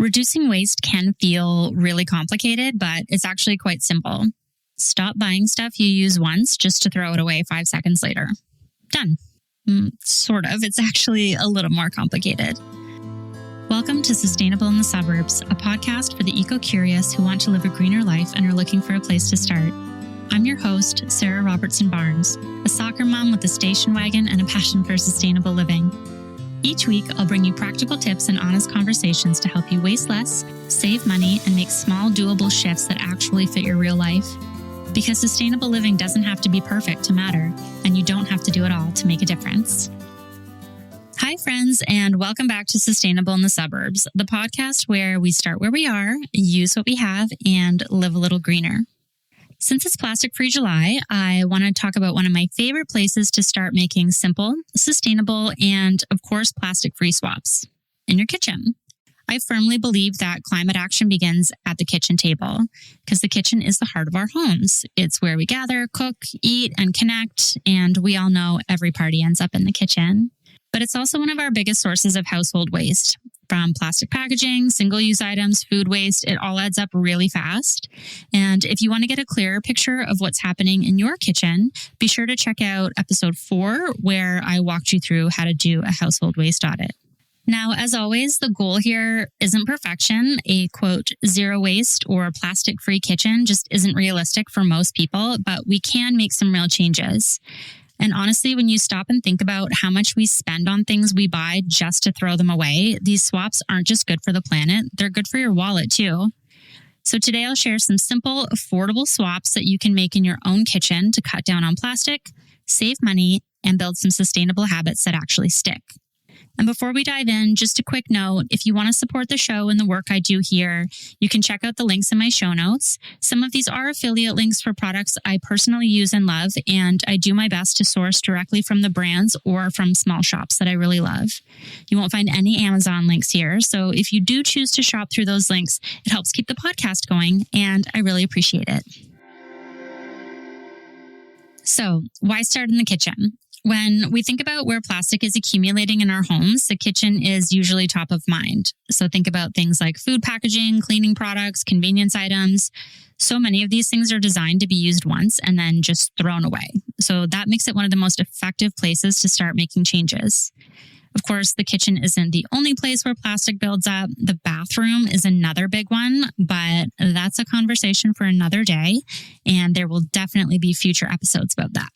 Reducing waste can feel really complicated, but it's actually quite simple. Stop buying stuff you use once just to throw it away 5 seconds later. Done. Sort of. It's actually a little more complicated. Welcome to Sustainable in the Suburbs, a podcast for the eco-curious who want to live a greener life and are looking for a place to start. I'm your host, Sarah Robertson Barnes, a soccer mom with a station wagon and a passion for sustainable living. Each week, I'll bring you practical tips and honest conversations to help you waste less, save money, and make small, doable shifts that actually fit your real life. Because sustainable living doesn't have to be perfect to matter, and you don't have to do it all to make a difference. Hi, friends, and welcome back to Sustainable in the Suburbs, the podcast where we start where we are, use what we have, and live a little greener. Since it's Plastic-Free July, I want to talk about one of my favorite places to start making simple, sustainable, and, of course, plastic-free swaps in your kitchen. I firmly believe that climate action begins at the kitchen table because the kitchen is the heart of our homes. It's where we gather, cook, eat, and connect, and we all know every party ends up in the kitchen. But it's also one of our biggest sources of household waste. From plastic packaging, single-use items, food waste, it all adds up really fast. And if you want to get a clearer picture of what's happening in your kitchen, be sure to check out episode 4, where I walked you through how to do a household waste audit. Now, as always, the goal here isn't perfection. A quote, zero waste or plastic-free kitchen just isn't realistic for most people, but we can make some real changes. And honestly, when you stop and think about how much we spend on things we buy just to throw them away, these swaps aren't just good for the planet, they're good for your wallet too. So today I'll share some simple, affordable swaps that you can make in your own kitchen to cut down on plastic, save money, and build some sustainable habits that actually stick. And before we dive in, just a quick note, if you want to support the show and the work I do here, you can check out the links in my show notes. Some of these are affiliate links for products I personally use and love, and I do my best to source directly from the brands or from small shops that I really love. You won't find any Amazon links here, so if you do choose to shop through those links, it helps keep the podcast going, and I really appreciate it. So, why start in the kitchen? When we think about where plastic is accumulating in our homes, the kitchen is usually top of mind. So think about things like food packaging, cleaning products, convenience items. So many of these things are designed to be used once and then just thrown away. So that makes it one of the most effective places to start making changes. Of course, the kitchen isn't the only place where plastic builds up. The bathroom is another big one, but that's a conversation for another day, and there will definitely be future episodes about that.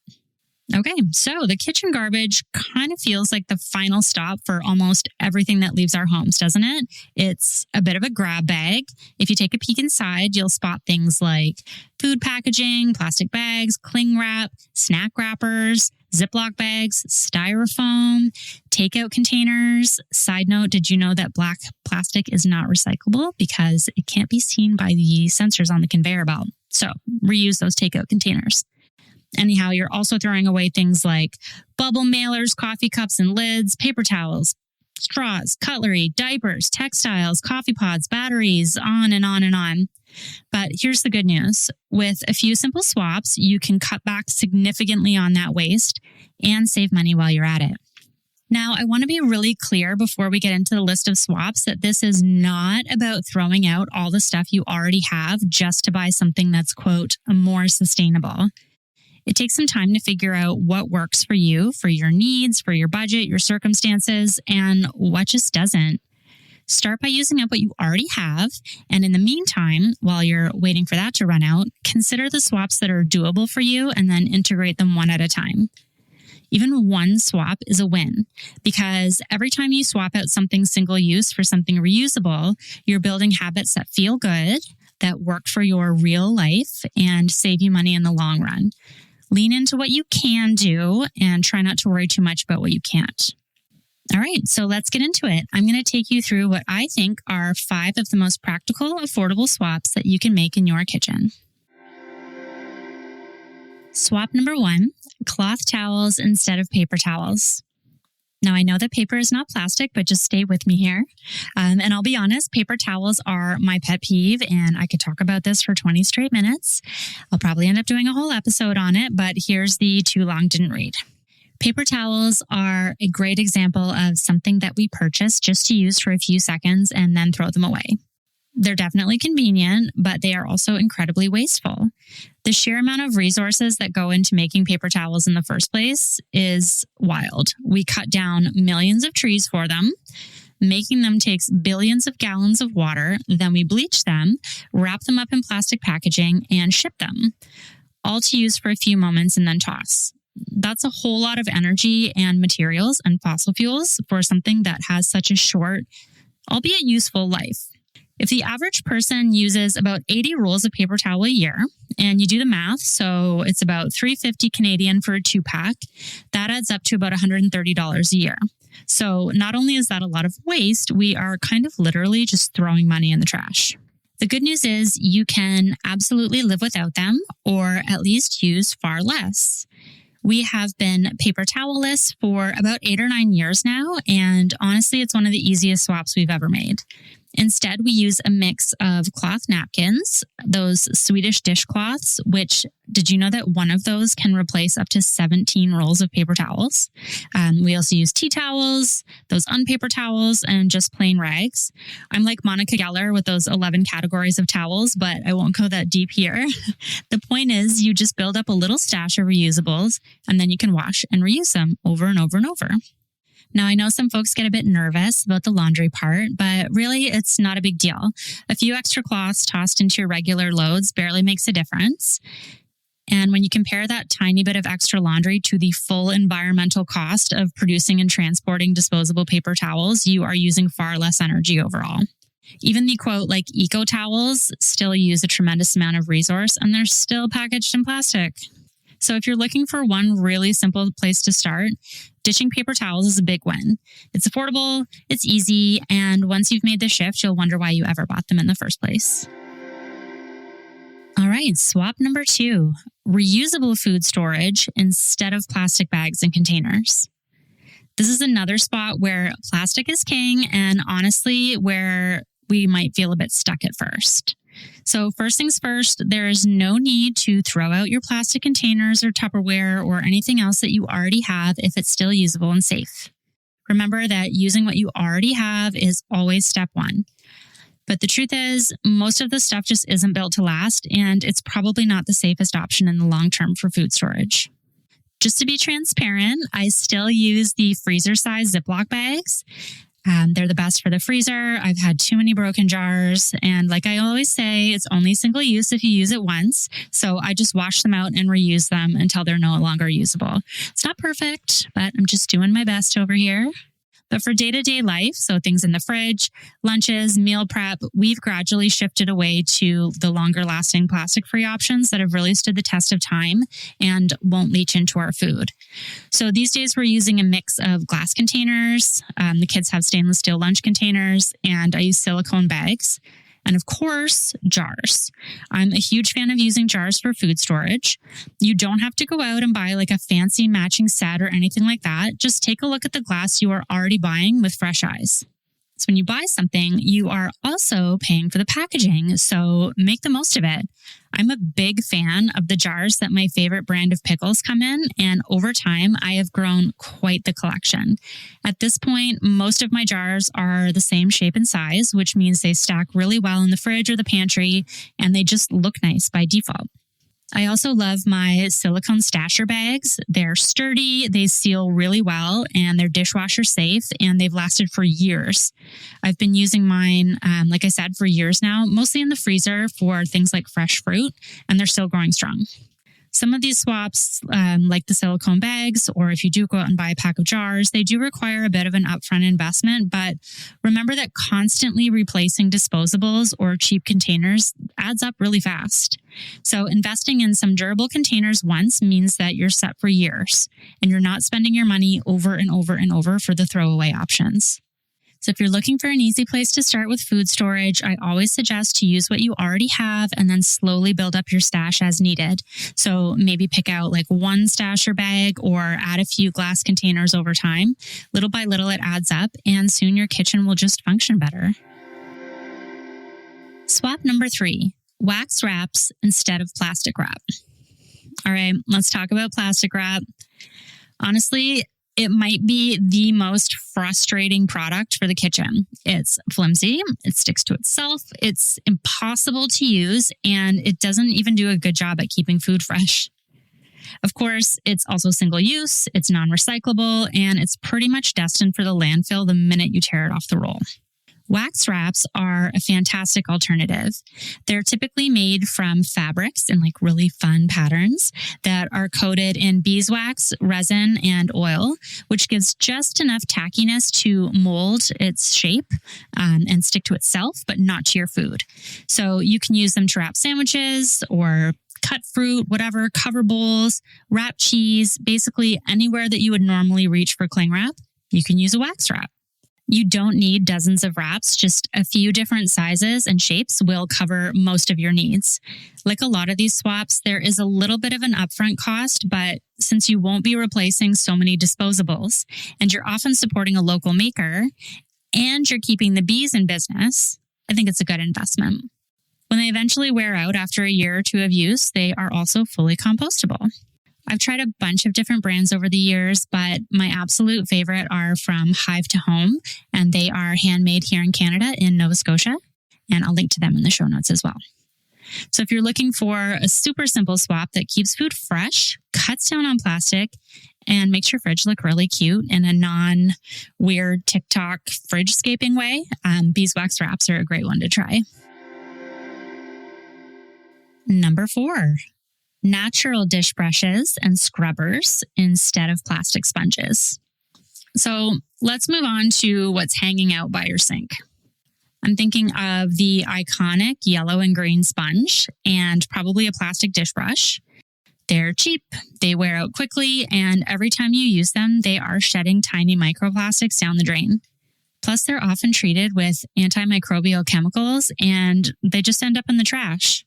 Okay, so the kitchen garbage kind of feels like the final stop for almost everything that leaves our homes, doesn't it? It's a bit of a grab bag. If you take a peek inside, you'll spot things like food packaging, plastic bags, cling wrap, snack wrappers, Ziploc bags, styrofoam, takeout containers. Side note, did you know that black plastic is not recyclable because it can't be seen by the sensors on the conveyor belt? So reuse those takeout containers. Anyhow, you're also throwing away things like bubble mailers, coffee cups and lids, paper towels, straws, cutlery, diapers, textiles, coffee pods, batteries, on and on and on. But here's the good news. With a few simple swaps, you can cut back significantly on that waste and save money while you're at it. Now, I want to be really clear before we get into the list of swaps that this is not about throwing out all the stuff you already have just to buy something that's, quote, more sustainable. It takes some time to figure out what works for you, for your needs, for your budget, your circumstances, and what just doesn't. Start by using up what you already have, and in the meantime, while you're waiting for that to run out, consider the swaps that are doable for you and then integrate them one at a time. Even one swap is a win, because every time you swap out something single-use for something reusable, you're building habits that feel good, that work for your real life, and save you money in the long run. Lean into what you can do and try not to worry too much about what you can't. All right, so let's get into it. I'm going to take you through what I think are 5 of the most practical, affordable swaps that you can make in your kitchen. Swap number 1, cloth towels instead of paper towels. Now, I know that paper is not plastic, but just stay with me here. And I'll be honest, paper towels are my pet peeve, and I could talk about this for 20 straight minutes. I'll probably end up doing a whole episode on it, but here's the too long didn't read. Paper towels are a great example of something that we purchase just to use for a few seconds and then throw them away. They're definitely convenient, but they are also incredibly wasteful. The sheer amount of resources that go into making paper towels in the first place is wild. We cut down millions of trees for them. Making them takes billions of gallons of water. Then we bleach them, wrap them up in plastic packaging, and ship them, all to use for a few moments and then toss. That's a whole lot of energy and materials and fossil fuels for something that has such a short, albeit useful life. If the average person uses about 80 rolls of paper towel a year, and you do the math, so it's about $3.50 Canadian for a 2-pack, that adds up to about $130 a year. So not only is that a lot of waste, we are kind of literally just throwing money in the trash. The good news is you can absolutely live without them, or at least use far less. We have been paper towelless for about 8 or 9 years now, and honestly, it's one of the easiest swaps we've ever made. Instead, we use a mix of cloth napkins, those Swedish dishcloths, which, did you know that one of those can replace up to 17 rolls of paper towels? We also use tea towels, those unpaper towels, and just plain rags. I'm like Monica Geller with those 11 categories of towels, but I won't go that deep here. The point is, you just build up a little stash of reusables, and then you can wash and reuse them over and over and over. Now, I know some folks get a bit nervous about the laundry part, but really it's not a big deal. A few extra cloths tossed into your regular loads barely makes a difference. And when you compare that tiny bit of extra laundry to the full environmental cost of producing and transporting disposable paper towels, you are using far less energy overall. Even the quote, like eco towels still use a tremendous amount of resource, and they're still packaged in plastic. So if you're looking for one really simple place to start, ditching paper towels is a big win. It's affordable, it's easy, and once you've made the shift, you'll wonder why you ever bought them in the first place. All right, swap number 2, reusable food storage instead of plastic bags and containers. This is another spot where plastic is king, and honestly, where we might feel a bit stuck at first. So first things first, there is no need to throw out your plastic containers or Tupperware or anything else that you already have if it's still usable and safe. Remember that using what you already have is always step 1. But the truth is, most of the stuff just isn't built to last, and it's probably not the safest option in the long term for food storage. Just to be transparent, I still use the freezer-size Ziploc bags. They're the best for the freezer. I've had too many broken jars. And like I always say, it's only single use if you use it once. So I just wash them out and reuse them until they're no longer usable. It's not perfect, but I'm just doing my best over here. But for day-to-day life, so things in the fridge, lunches, meal prep, we've gradually shifted away to the longer-lasting plastic-free options that have really stood the test of time and won't leach into our food. So these days, we're using a mix of glass containers. The kids have stainless steel lunch containers, and I use silicone bags. And of course, jars. I'm a huge fan of using jars for food storage. You don't have to go out and buy like a fancy matching set or anything like that. Just take a look at the glass you are already buying with fresh eyes. So when you buy something, you are also paying for the packaging, so make the most of it. I'm a big fan of the jars that my favorite brand of pickles come in, and over time, I have grown quite the collection. At this point, most of my jars are the same shape and size, which means they stack really well in the fridge or the pantry, and they just look nice by default. I also love my silicone stasher bags. They're sturdy, they seal really well, and they're dishwasher safe, and they've lasted for years. I've been using mine, like I said, for years now, mostly in the freezer for things like fresh fruit, and they're still growing strong. Some of these swaps, like the silicone bags, or if you do go out and buy a pack of jars, they do require a bit of an upfront investment, but remember that constantly replacing disposables or cheap containers adds up really fast. So investing in some durable containers once means that you're set for years, and you're not spending your money over and over and over for the throwaway options. So if you're looking for an easy place to start with food storage, I always suggest to use what you already have and then slowly build up your stash as needed. So maybe pick out like one stasher bag or add a few glass containers over time. Little by little, it adds up, and soon your kitchen will just function better. Swap number 3, wax wraps instead of plastic wrap. All right, let's talk about plastic wrap. Honestly, it might be the most frustrating product for the kitchen. It's flimsy, it sticks to itself, it's impossible to use, and it doesn't even do a good job at keeping food fresh. Of course, it's also single use, it's non-recyclable, and it's pretty much destined for the landfill the minute you tear it off the roll. Wax wraps are a fantastic alternative. They're typically made from fabrics in like really fun patterns that are coated in beeswax, resin, and oil, which gives just enough tackiness to mold its shape and stick to itself, but not to your food. So you can use them to wrap sandwiches or cut fruit, whatever, cover bowls, wrap cheese, basically anywhere that you would normally reach for cling wrap, you can use a wax wrap. You don't need dozens of wraps, just a few different sizes and shapes will cover most of your needs. Like a lot of these swaps, there is a little bit of an upfront cost, but since you won't be replacing so many disposables, and you're often supporting a local maker, and you're keeping the bees in business, I think it's a good investment. When they eventually wear out after a year or two of use, they are also fully compostable. I've tried a bunch of different brands over the years, but my absolute favorite are from Hive to Home, and they are handmade here in Canada in Nova Scotia, and I'll link to them in the show notes as well. So if you're looking for a super simple swap that keeps food fresh, cuts down on plastic, and makes your fridge look really cute in a non-weird TikTok fridge-scaping way, beeswax wraps are a great one to try. Number 4. Natural dish brushes and scrubbers instead of plastic sponges. So let's move on to what's hanging out by your sink. I'm thinking of the iconic yellow and green sponge and probably a plastic dish brush. They're cheap, they wear out quickly, and every time you use them, they are shedding tiny microplastics down the drain. Plus, they're often treated with antimicrobial chemicals, and they just end up in the trash.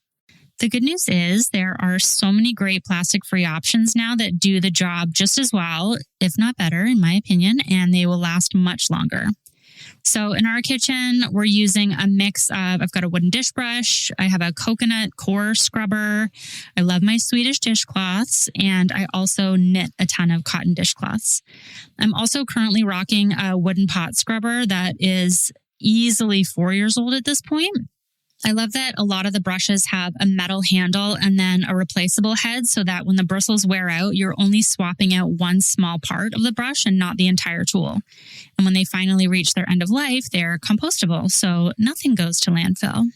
The good news is there are so many great plastic-free options now that do the job just as well, if not better, in my opinion, and they will last much longer. So in our kitchen, we're using a mix of, I've got a wooden dish brush, I have a coconut core scrubber, I love my Swedish dishcloths, and I also knit a ton of cotton dishcloths. I'm also currently rocking a wooden pot scrubber that is easily 4 years old at this point. I love that a lot of the brushes have a metal handle and then a replaceable head so that when the bristles wear out, you're only swapping out one small part of the brush and not the entire tool. And when they finally reach their end of life, they're compostable, so nothing goes to landfill.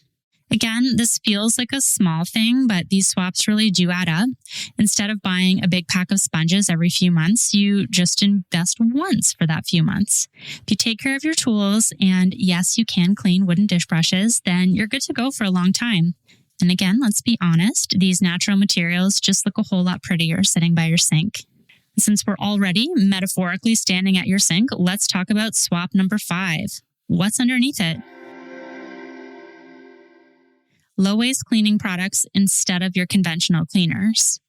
Again, this feels like a small thing, but these swaps really do add up. Instead of buying a big pack of sponges every few months, you just invest once for that few months. If you take care of your tools, and yes, you can clean wooden dish brushes, then you're good to go for a long time. And again, let's be honest, these natural materials just look a whole lot prettier sitting by your sink. Since we're already metaphorically standing at your sink, let's talk about swap number 5. What's underneath it? Low-waste cleaning products instead of your conventional cleaners.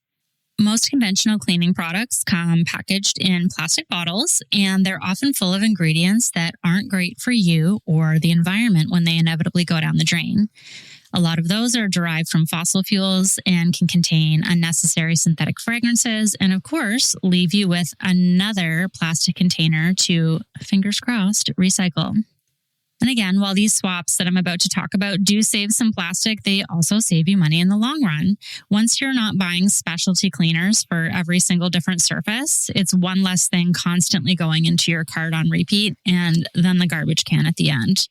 Most conventional cleaning products come packaged in plastic bottles, and they're often full of ingredients that aren't great for you or the environment when they inevitably go down the drain. A lot of those are derived from fossil fuels and can contain unnecessary synthetic fragrances and, of course, leave you with another plastic container to, fingers crossed, recycle. And again, while these swaps that I'm about to talk about do save some plastic, they also save you money in the long run. Once you're not buying specialty cleaners for every single different surface, it's one less thing constantly going into your cart on repeat and then the garbage can at the end.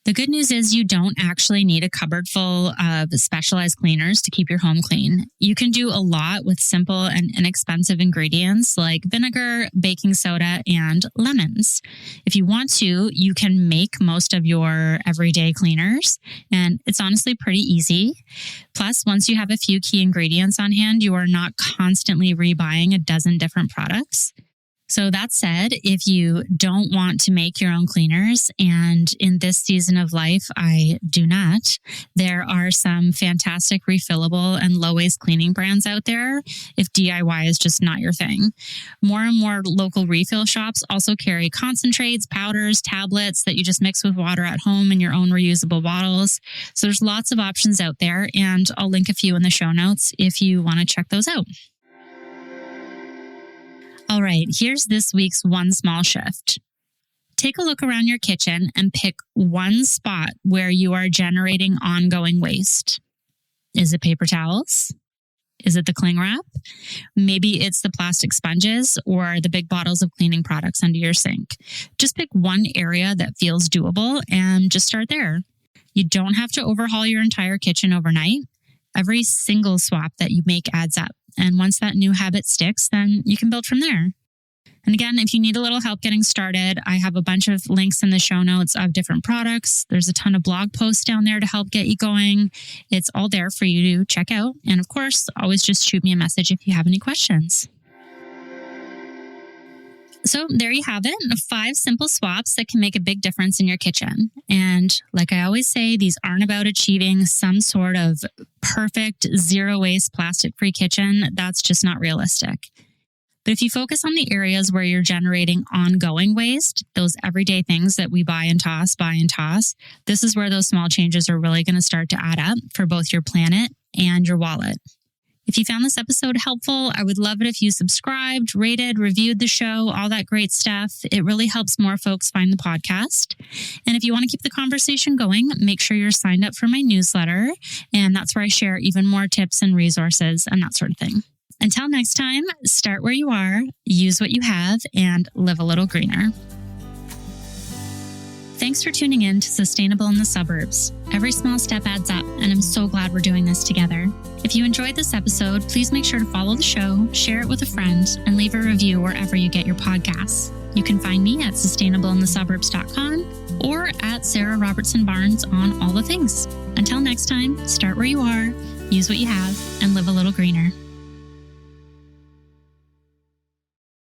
The good news is you don't actually need a cupboard full of specialized cleaners to keep your home clean. You can do a lot with simple and inexpensive ingredients like vinegar, baking soda, and lemons. If you want to, you can make most of your everyday cleaners, and it's honestly pretty easy. Plus, once you have a few key ingredients on hand, you are not constantly rebuying a dozen different products. So that said, if you don't want to make your own cleaners, and in this season of life, I do not, there are some fantastic refillable and low-waste cleaning brands out there if DIY is just not your thing. More and more local refill shops also carry concentrates, powders, tablets that you just mix with water at home in your own reusable bottles. So there's lots of options out there, and I'll link a few in the show notes if you want to check those out. All right, here's this week's one small shift. Take a look around your kitchen and pick one spot where you are generating ongoing waste. Is it paper towels? Is it the cling wrap? Maybe it's the plastic sponges or the big bottles of cleaning products under your sink. Just pick one area that feels doable and just start there. You don't have to overhaul your entire kitchen overnight. Every single swap that you make adds up. And once that new habit sticks, then you can build from there. And again, if you need a little help getting started, I have a bunch of links in the show notes of different products. There's a ton of blog posts down there to help get you going. It's all there for you to check out. And of course, always just shoot me a message if you have any questions. So there you have it, 5 simple swaps that can make a big difference in your kitchen. And like I always say, these aren't about achieving some sort of perfect zero waste plastic-free kitchen. That's just not realistic. But if you focus on the areas where you're generating ongoing waste, those everyday things that we buy and toss, this is where those small changes are really going to start to add up for both your planet and your wallet. If you found this episode helpful, I would love it if you subscribed, rated, reviewed the show, all that great stuff. It really helps more folks find the podcast. And if you want to keep the conversation going, make sure you're signed up for my newsletter. And that's where I share even more tips and resources and that sort of thing. Until next time, start where you are, use what you have, and live a little greener. Thanks for tuning in to Sustainable in the Suburbs. Every small step adds up, and I'm so glad we're doing this together. If you enjoyed this episode, please make sure to follow the show, share it with a friend, and leave a review wherever you get your podcasts. You can find me at sustainableinthesuburbs.com or at Sarah Robertson Barnes on all the things. Until next time, start where you are, use what you have, and live a little greener.